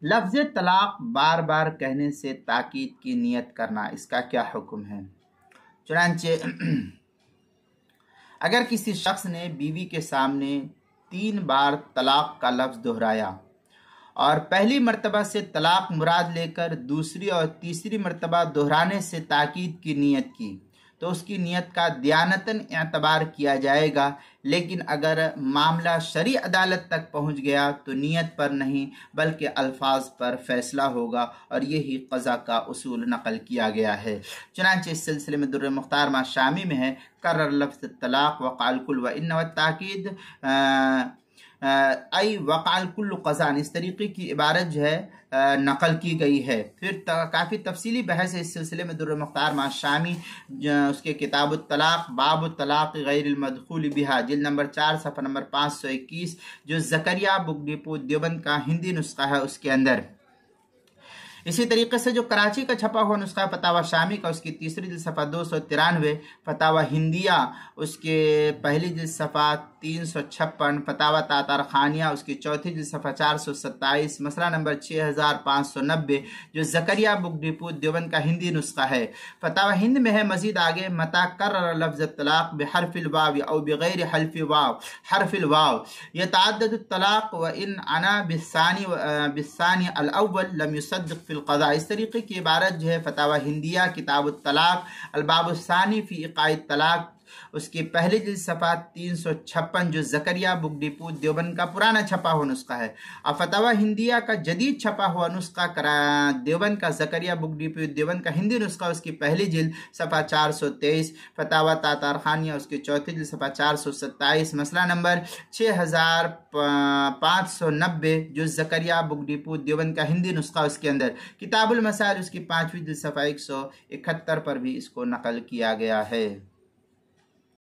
लफ्ज़ तलाक बार बार कहने से ताकीद की नियत करना, इसका क्या हुक्म है? चुनांचे अगर किसी शख्स ने बीवी के सामने 3 बार तलाक का लफ्ज़ दोहराया और पहली मर्तबा से तलाक मुराद लेकर दूसरी और तीसरी मर्तबा दोहराने से ताकीद की नियत की, तो उसकी नियत का दयानतन एतबार किया जाएगा। लेकिन अगर मामला शरई अदालत तक पहुंच गया तो नियत पर नहीं बल्कि अल्फाज पर फैसला होगा, और यही क़ज़ा का उसूल नकल किया गया है। चुनांचे इस सिलसिले में दुर्र मुख्तार मा शामी में है, कर्रर लफ्ज़ तलाक वक़ाल कुल व इन्न व ताकीद आई वक़ाल कुल्लु क़ज़ान, इस तरीके की इबारत जो है नकल की गई है। फिर काफ़ी तफसीली बहस है इस सिलसिले में दुर्र मुख्तार मा शामी उसके किताब तलाक बाब तलाक गैरिल मदखूल बिहा जिल्द नंबर 4 सफ़ा नंबर 521 जो ज़करिया बुक डिपो देवबंद का हिंदी नुस्खा है उसके अंदर। इसी तरीके से जो कराची का छपा हुआ नुस्खा फतावा शामी का उसकी तीसरी जिल्द सफ़ा 293, फतावा हिंदिया उसके पहली जिल्द सफ़ा 356, फतावा तातार खानिया उसकी चौथी जिल्द सफ़ा 427, मसला नंबर 6590 जो ज़करिया बुक डिपो देवबंद का हिंदी नुस्खा है। फतावा हिंद में है मजीद आगे, मता कर्रर लफ्ज़ तलाक बिहर्फिल वाव औ बिगैर हर्फिल वाव यतअद्ददु तलाक व इन अना बिस्सानी अल अव्वल लम युसद्दिक़ फिल क़ज़ा, इस तरीके की इबारत जो है फतावा हिंदिया किताब तलाक अलबाबुस्सानी फ़ी इक़ाई तलाक उसकी पहली जिल्द सफ़ा 356 जो ज़करिया बुक डिपो देवबंद का पुराना छपा हुआ नुस्खा है। और फतावा हिंदिया का जदीद छपा हुआ नुस्खा देवबंद का ज़करिया बुक डिपो देवबंद का हिंदी नुस्खा उसकी पहली जिल्द सफ़ा 423, फतावा तातार खानिया उसकी चौथी जिल्द सफ़ा 427, मसला नंबर 6590 जो ज़करिया बुक डिपो देवबंद का हिंदी नुस्खा उसके अंदर। किताबुल मसाइल उसकी 5वीं जिल्द सफ़ा 171 पर भी इसको नकल किया गया है।